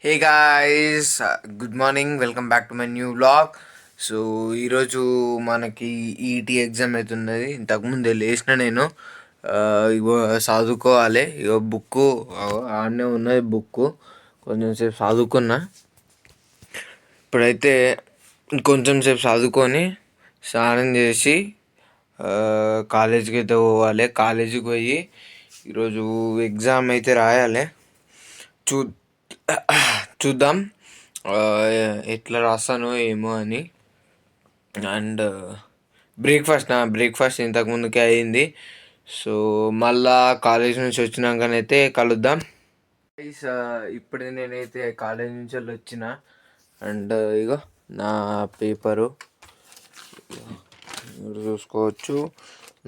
Hey guys, good morning, welcome back to my new vlog. So ఈరోజు మనకి ఈటీ exam అవుతున్నది. ఇంతకుముందే లేచిన నేను ఇగో చదువుకోవాలి. ఇగో బుక్ ఆడనే ఉన్నది. బుక్ కొంచెం సేపు చదువుకున్నా. ఇప్పుడైతే కొంచెం సేపు చదువుకొని స్నానం చేసి కాలేజీకి అయితే పోవాలి. కాలేజీకి పోయి ఈరోజు ఎగ్జామ్ అయితే రాయాలి. చూ చూద్దాం ఎట్లా రాస్తానో ఏమో అని. అండ్ బ్రేక్ఫాస్ట్ ఇంతకుముందుకే అయింది. సో మళ్ళా కాలేజ్ నుంచి వచ్చినాకనైతే కలుద్దాం. ఇప్పుడే నేనైతే కాలేజ్ నుంచి వెళ్ళి వచ్చిన. అండ్ ఇగో నా పేపరు చూసుకోవచ్చు.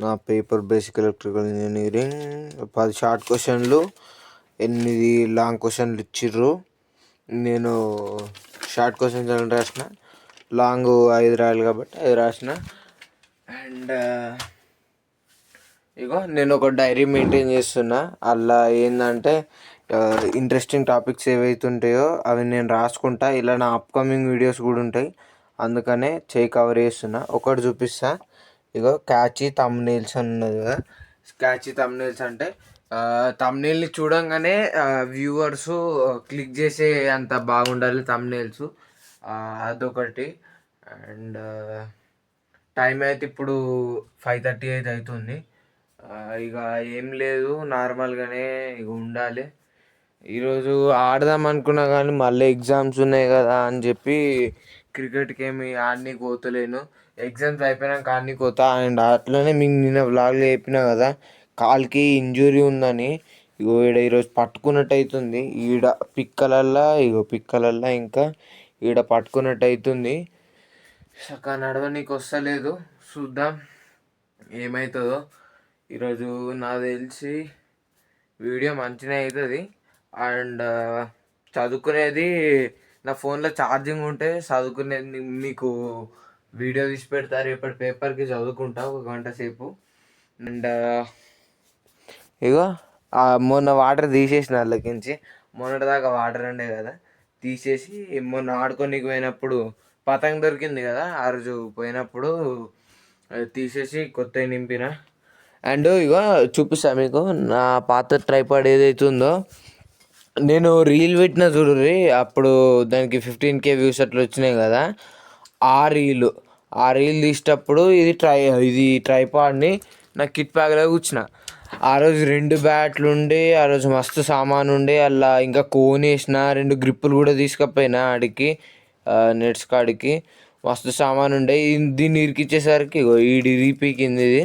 నా paper basic electrical engineering 10 short క్వశ్చన్లు, 8 లాంగ్ క్వశ్చన్లు ఇచ్చిర్రు. నేను షార్ట్ క్వశ్చన్స్ అని రాసిన, లాంగ్ 5 రాయాలి కాబట్టి 5 రాసిన. అండ్ ఇగో నేను ఒక డైరీ మెయింటైన్ చేస్తున్నా. అలా ఏంటంటే ఇంట్రెస్టింగ్ టాపిక్స్ ఏవైతే ఉంటాయో అవి నేను రాసుకుంటా. ఇలా నా అప్కమింగ్ వీడియోస్ కూడా ఉంటాయి, అందుకనే కవర్ చేస్తున్నా. ఒకటి చూపిస్తా. ఇగో క్యాచీ థంబ్నెయిల్స్ అని ఉన్నది కదా. క్యాచీ థంబ్నెయిల్స్ అంటే థంబ్నెయిల్ని చూడంగానే వ్యూవర్స్ క్లిక్ చేసే అంత బాగుండాలి థంబ్నెయిల్స్. అదొకటి. అండ్ టైం అయితే ఇప్పుడు 5:30 అయితే అవుతుంది. ఇక ఏం లేదు, నార్మల్గానే ఇక ఉండాలి. ఈరోజు ఆడదాం అనుకున్నా కానీ మళ్ళీ ఎగ్జామ్స్ ఉన్నాయి కదా అని చెప్పి క్రికెట్కి ఏమి ఆడనీకి పోతలేను. ఎగ్జామ్స్ అయిపోయినాక ఆడనీకి పోతా. అండ్ అట్లనే మీకు నిన్న వ్లాగ్లో చెప్పినా కదా, కాలుకి ఇంజురీ ఉందని. ఇగో ఈరోజు పట్టుకున్నట్టు అవుతుంది. పిక్కలల్లా ఇంకా ఈడ పట్టుకున్నట్టు అవుతుంది. సకా నడవనీకి వస్తలేదు. చూద్దాం ఏమవుతుందో. ఈరోజు నాకు తెలిసి వీడియో మంచిగా అవుతుంది. అండ్ చదువుకునేది నా ఫోన్లో ఛార్జింగ్ ఉంటే చదువుకునేది మీకు వీడియో తీసి పెడతా. రేపటి పేపర్కి చదువుకుంటా 1 గంట సేపు. అండ్ ఇగో మొన్న వాటర్ తీసేసిన అందులోకించి. మొన్నటిదాకా వాటర్ ఉండే కదా, తీసేసి మొన్న ఆడుకోనికి పోయినప్పుడు పతంగ్ దొరికింది కదా, ఆ రోజు పోయినప్పుడు తీసేసి కొత్తవి నింపిన. అండ్ ఇగో చూపిస్తా మీకు నా పాత ట్రైపాడ్ ఏదైతే ఉందో. నేను రీల్ పెట్టిన చూడుర్రి, అప్పుడు దానికి 15K వ్యూస్ అట్లా వచ్చినాయి కదా. ఆ రీల్ తీసేటప్పుడు ఇది ట్రైపాడ్ని నా కిట్ బ్యాగ్లో కూర్చున్న. ఆ రోజు 2 బ్యాట్లు ఉండే, ఆ రోజు మస్తు సామాన్ ఉండే. అలా ఇంకా కోన్ వేసిన, 2 గ్రిప్పులు కూడా తీసుకపోయినా ఆడికి, నెట్స్ కాడికి. మస్తు సామాన్ ఉండే. దీన్ని ఇరికిచ్చేసరికి ఇగో ఇరిగిపోయింది. ఇది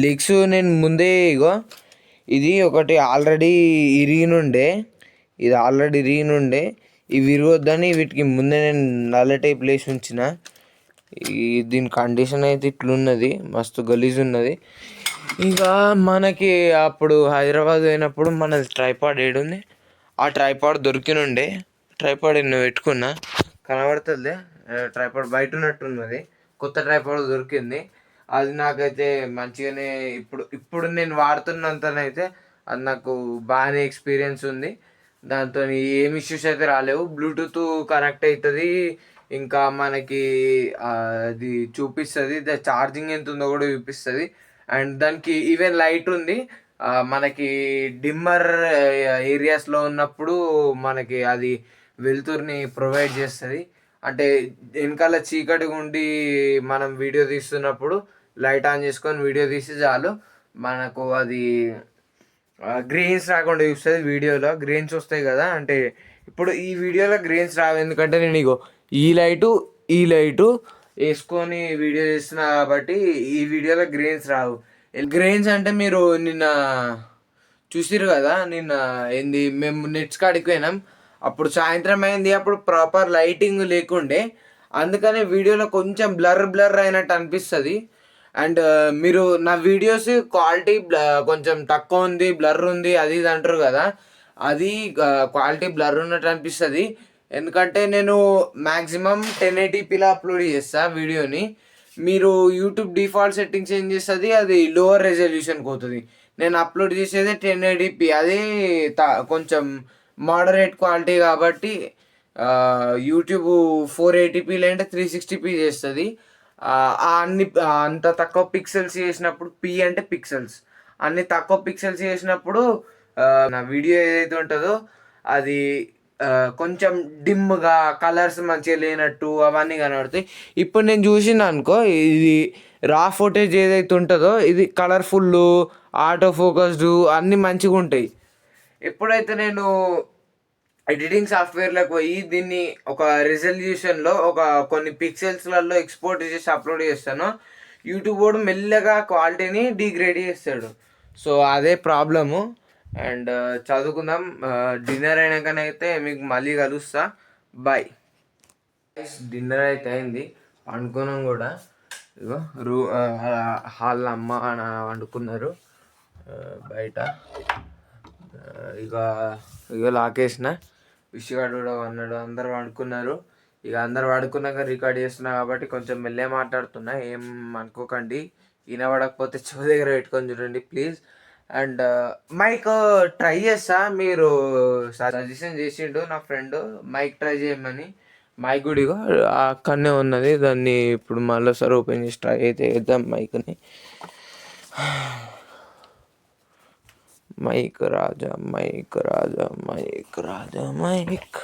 లెగ్స్ నేను ముందే ఇగో ఇది ఒకటి ఆల్రెడీ ఇరిగినుండే. ఇవి విరగొద్దని వీటికి ముందే నేను నల్ల టేప్ వేసి ఉంచిన. దీని కండిషన్ అయితే ఇట్లున్నది, మస్తు గలీజ్ ఉన్నది. ఇంకా మనకి అప్పుడు హైదరాబాద్ పోయినప్పుడు మన ట్రైపాడ్ ఏడుంది, ఆ ట్రైపాడ్ దొరికినుండే. ట్రైపాడ్ ఎన్నో పెట్టుకున్నా, కనబడుతుంది. ట్రైపాడ్ బయట ఉన్నట్టున్నది. కొత్త ట్రైపాడ్ దొరికింది. అది నాకైతే మంచిగానే ఇప్పుడు నేను వాడుతున్నంతనైతే అది నాకు బాగానే ఎక్స్పీరియన్స్ ఉంది. దాంతో ఏం ఇష్యూస్ అయితే రాలేవు. బ్లూటూత్ కనెక్ట్ అవుతుంది. ఇంకా మనకి అది చూపిస్తుంది, ఛార్జింగ్ ఎంత ఉందో కూడా చూపిస్తుంది. అండ్ దానికి ఈవెన్ లైట్ ఉంది. మనకి డిమ్మర్ ఏరియాస్లో ఉన్నప్పుడు మనకి అది వెలుతురుని ప్రొవైడ్ చేస్తుంది. అంటే వెనకాల చీకటిగా ఉండి మనం వీడియో తీస్తున్నప్పుడు లైట్ ఆన్ చేసుకొని వీడియో తీసి చాలు, మనకు అది గ్రెయిన్స్ రాకుండా చూస్తుంది. వీడియోలో గ్రెయిన్స్ వస్తాయి కదా, అంటే ఇప్పుడు ఈ వీడియోలో గ్రెయిన్స్ రావు. ఎందుకంటే నేను ఇగో ఈ లైటు వేసుకొని వీడియో చేస్తున్నా కాబట్టి ఈ వీడియోలో గ్రెయిన్స్ రావు. గ్రెయిన్స్ అంటే మీరు నిన్న చూసిరు కదా, నిన్న మేము నెట్స్ కాడికి పోయినాం. అప్పుడు సాయంత్రం అయింది, అప్పుడు ప్రాపర్ లైటింగ్ లేకుండే. అందుకనే వీడియోలో కొంచెం బ్లర్ అయినట్టు అనిపిస్తుంది. అండ్ మీరు నా వీడియోస్ క్వాలిటీ కొంచెం తక్కువ ఉంది, బ్లర్ ఉంది, అది ఇది అంటారు కదా. అది క్వాలిటీ బ్లర్ ఉన్నట్టు అనిపిస్తుంది. ఎందుకంటే నేను మ్యాక్సిమం 1080pలో అప్లోడ్ చేస్తా వీడియోని. మీరు యూట్యూబ్ డిఫాల్ట్ సెట్టింగ్స్ ఏం చేస్తుంది, అది లోవర్ రెజల్యూషన్కి పోతుంది. నేను అప్లోడ్ చేసేది 1080p, అది కొంచెం మోడరేట్ క్వాలిటీ కాబట్టి యూట్యూబ్ 480p లేదంటే 360p చేస్తుంది. అంత తక్కువ పిక్సెల్స్ చేసినప్పుడు, పి అంటే పిక్సెల్స్, అన్ని తక్కువ పిక్సెల్స్ చేసినప్పుడు నా వీడియో ఏదైతే ఉంటుందో అది కొంచెం డిమ్గా, కలర్స్ మంచిగా లేనట్టు అవన్నీ కనబడతాయి. ఇప్పుడు నేను చూసిన అనుకో, ఇది రా ఫుటేజ్ ఏదైతే ఉంటుందో ఇది కలర్ఫుల్, ఆటో ఫోకస్డ్ అన్నీ మంచిగా ఉంటాయి. ఎప్పుడైతే నేను ఎడిటింగ్ సాఫ్ట్వేర్లోకి పోయి దీన్ని ఒక రిజల్యూషన్లో కొన్ని పిక్సెల్స్లలో ఎక్స్పోర్ట్ చేసి అప్లోడ్ చేస్తాను, యూట్యూబ్ కూడా మెల్లగా క్వాలిటీని డిగ్రేడ్ చేస్తాడు. సో అదే ప్రాబ్లము. అండ్ చదువుకుందాం. డిన్నర్ అయినాకనైతే మీకు మళ్ళీ కలుస్తా. బాయ్. డిన్నర్ అయితే అయింది, వండుకున్నాం కూడా. ఇగో హాల్లో అమ్మ వండుకున్నారు, బయట ఇక లాకేసిన విషగాడు కూడా అన్నాడు. అందరు వండుకున్నారు. ఇక అందరు వండుకున్నాక రికార్డ్ చేస్తున్నా కాబట్టి కొంచెం మెల్లే మాట్లాడుతున్నా, ఏం అనుకోకండి. వినబడకపోతే చెవి దగ్గర పెట్టుకొని చూడండి ప్లీజ్. అండ్ మైక్ ట్రై చేస్తా, మీరు సజెషన్ చేసిండు నా ఫ్రెండ్ మైక్ ట్రై చేయమని. మైక్ కూడా అక్కడనే ఉన్నది, దాన్ని ఇప్పుడు మళ్ళీ సార్ ఓపెన్ చేసి ట్రై అయితే చేద్దాం మైక్ని. మైక్ రాజా, మైక్ రాజా, మైక్ రాజా, మైక్.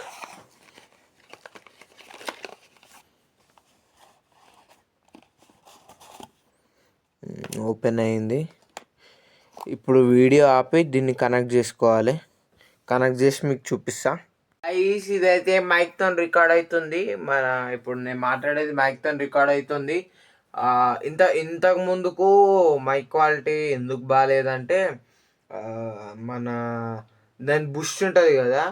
ఓపెన్ అయింది. ఇప్పుడు వీడియో ఆపి దీన్ని కనెక్ట్ చేసుకోవాలి. కనెక్ట్ చేసి మీకు చూపిస్తా. ఇదైతే మైక్తో రికార్డ్ అవుతుంది. ఇప్పుడు నేను మాట్లాడేది మైక్తో రికార్డ్ అవుతుంది. ఇంతకు ముందుకు మైక్ క్వాలిటీ ఎందుకు బాగాలేదంటే, దాని బుష్ ఉంటుంది కదా,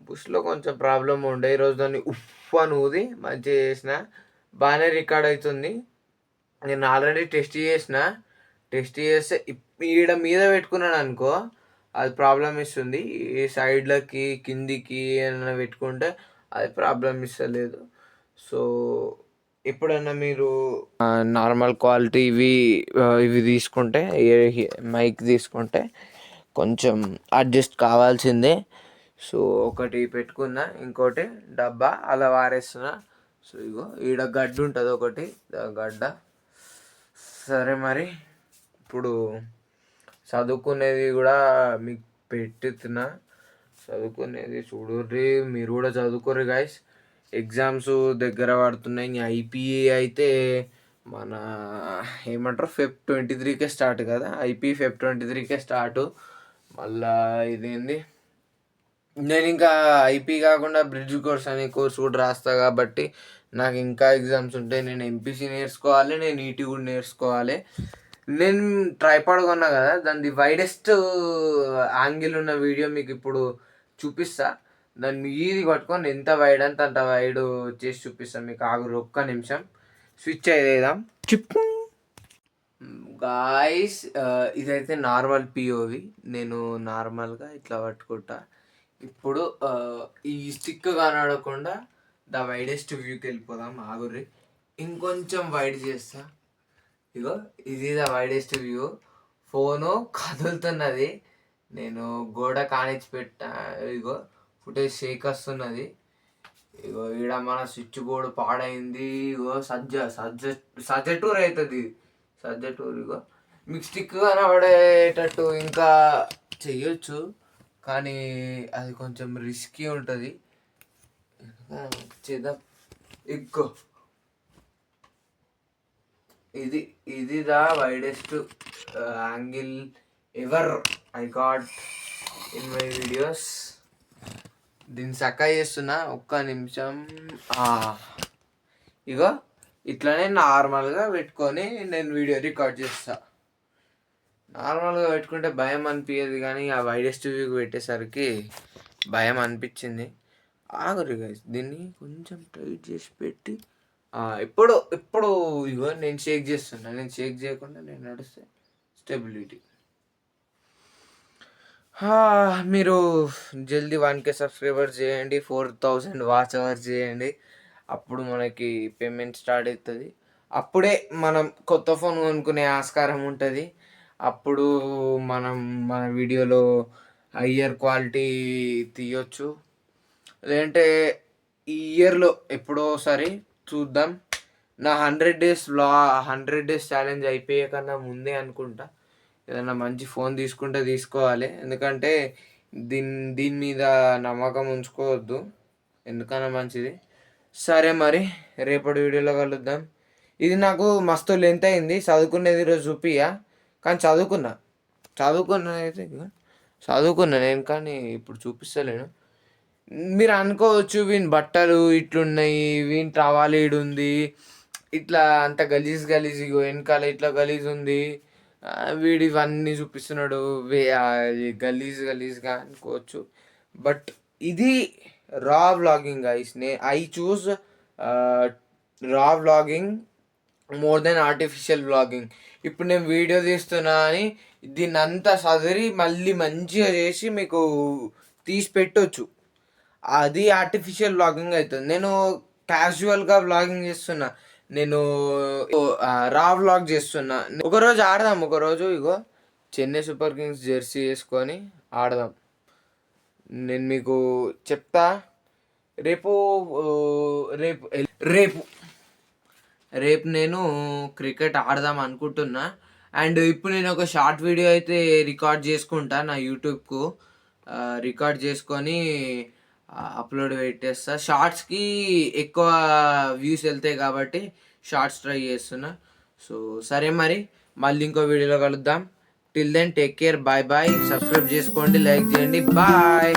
బుష్లో కొంచెం ప్రాబ్లం ఉండే. ఈరోజు దాన్ని ఉఫ్ అని ఊది మంచిగా చేసిన, బాగానే రికార్డ్ అవుతుంది. నేను ఆల్రెడీ టెస్ట్ చేస్తే ఈడ మీద పెట్టుకున్నాను అనుకో అది ప్రాబ్లం ఇస్తుంది, ఈ సైడ్లకి కిందికి ఏమైనా పెట్టుకుంటే అది ప్రాబ్లం ఇస్తలేదు. సో ఎప్పుడన్నా మీరు నార్మల్ క్వాలిటీ ఇవి తీసుకుంటే, మైక్ తీసుకుంటే కొంచెం అడ్జస్ట్ కావాల్సిందే. సో ఒకటి పెట్టుకున్నా, ఇంకోటి డబ్బా అలా వారేస్తున్నా. సో ఇగో ఈడ గడ్డ ఉంటుంది ఒకటి, గడ్డ. సరే మరి ఇప్పుడు చదువుకునేది కూడా మీకు పెట్టుతున్నా, చదువుకునేది చూడుర్రి, మీరు కూడా చదువుకోర్రి గైస్. ఎగ్జామ్స్ దగ్గర పడుతున్నాయి. ఐపీఏ అయితే మన ఏమంటారు ఫెబ్ 23కే స్టార్ట్ కదా, ఫెబ్ 23కే స్టార్ట్. మళ్ళా ఇదేంది, నేను ఇంకా ఐపీ కాకుండా బ్రిడ్జ్ కోర్స్ అనే కోర్స్ కూడా రాస్తా కాబట్టి నాకు ఇంకా ఎగ్జామ్స్ ఉంటాయి. నేను ఎంపీసీ నేర్చుకోవాలి, నేను ఈటీ కూడా నేర్చుకోవాలి. నేను ట్రైపాడ్ కొన్నా కదా, దాన్ని వైడెస్ట్ యాంగిల్ ఉన్న వీడియో మీకు ఇప్పుడు చూపిస్తా. దాన్ని ఈజీ పట్టుకొని ఎంత వైడ్ అంటే అంత వైడ్ చేసి చూపిస్తాను మీకు. ఆగురు ఒక్క నిమిషం, స్విచ్ అయ్యేదాం. చిప్ గాయస్, ఇదైతే నార్మల్ పిఓవి. నేను నార్మల్గా ఇట్లా పట్టుకుంటా. ఇప్పుడు ఈ స్టిక్ కనడకుండా ద వైడెస్ట్ వ్యూకి వెళ్ళిపోదాం. ఆగుర్రి, ఇంకొంచెం వైడ్ చేస్తా. ఇగో ఇది ద వైడెస్ట్ వ్యూ. ఫోను కదులుతున్నది, నేను గోడ కానిచ్చి పెట్టా. ఇగో ఫుటేజ్ షేక్ వస్తున్నది. ఇగో ఈడ మన స్విచ్ బోర్డు పాడైంది. ఇగో సజ్జటూర్ అవుతుంది, సజ్జటూర్. ఇగో మీకు స్టిక్ కనబడేటట్టు ఇంకా చెయ్యొచ్చు, కానీ అది కొంచెం రిస్కీ ఉంటుంది. చేద్దాం. ఇగ్గో ఇది the widest angle ever I got in my videos. దీన్ని చక్కగా చేస్తున్నా, ఒక్క నిమిషం. ఇగో ఇట్లనే నార్మల్గా పెట్టుకొని నేను వీడియో రికార్డ్ చేస్తా. నార్మల్గా పెట్టుకుంటే భయం అనిపించదు, కానీ ఆ వైడెస్ట్ వ్యూకి పెట్టేసరికి భయం అనిపించింది. ఆగరు గైస్, దీన్ని కొంచెం టైట్ చేసి పెట్టి ఇప్పుడు ఇగో నేను షేక్ చేస్తున్నా. నేను షేక్ చేయకుండా నేను నడిస్తే స్టెబిలిటీ. మీరు జల్దీ 1K సబ్స్క్రైబర్స్ చేయండి, 4000 వాచ్ అవర్స్ చేయండి. అప్పుడు మనకి పేమెంట్ స్టార్ట్ అవుతుంది. అప్పుడే మనం కొత్త ఫోన్ కొనుక్కునే ఆస్కారం ఉంటుంది. అప్పుడు మనం మన వీడియోలో హయ్యర్ క్వాలిటీ తీయొచ్చు. లేదంటే ఈ ఇయర్లో ఎప్పుడోసారి చూద్దాం. నా 100 డేస్ ఛాలెంజ్ అయిపోయే కన్నా ముందే అనుకుంటా ఏదైనా మంచి ఫోన్ తీసుకుంటే తీసుకోవాలి. ఎందుకంటే దీని మీద నమ్మకం ఉంచుకోవద్దు, ఎందుకన్నా మంచిది. సరే మరి రేపటి వీడియోలో కలుద్దాం. ఇది నాకు మస్తు లెంత్ అయింది, చదువుకునేది ఈరోజు చూపియా. కానీ చదువుకున్నా నేను, కానీ ఇప్పుడు చూపిస్తలేను. మీరు అనుకోవచ్చు వీని బట్టలు ఇట్లున్నాయి, వీని టవల్ ఈడుంది, ఇట్లా అంత గలీజ్ వెనకాల ఇట్లా గలీజ్ ఉంది, వీడు ఇవన్నీ చూపిస్తున్నాడు గలీజ్గా అనుకోవచ్చు. బట్ ఇది రా వ్లాగింగ్ గైస్. ఐ చూస్ రా vlogging more than artificial vlogging. ఇప్పుడు నేను వీడియో తీస్తున్నా అని దీన్ని అంతా సదిరి మళ్ళీ మంచిగా చేసి మీకు తీసి పెట్టొచ్చు, అది ఆర్టిఫిషియల్ వ్లాగింగ్ అవుతుంది. నేను క్యాజువల్గా వ్లాగింగ్ చేస్తున్నా, నేను రా వ్లాగ్ చేస్తున్నా. ఒకరోజు ఆడదాం, ఒకరోజు ఇగో చెన్నై సూపర్ కింగ్స్ జెర్సీ వేసుకొని ఆడదాం. నేను మీకు చెప్తా రేపు రేపు రేపు రేపు నేను క్రికెట్ ఆడదాం అనుకుంటున్నా. అండ్ ఇప్పుడు నేను ఒక షార్ట్ వీడియో అయితే రికార్డ్ చేసుకుంటా, నా యూట్యూబ్కు రికార్డ్ చేసుకొని అప్లోడ్ పెట్టేస్తా. షార్ట్స్కి ఎక్కువ వ్యూస్ వెళ్తాయి కాబట్టి షార్ట్స్ ట్రై చేస్తున్నా. సో సరే మరి మళ్ళీ ఇంకో వీడియోలో కలుద్దాం. Till then take care, bye bye. Subscribe చేసుకోండి, లైక్ చేయండి, బాయ్.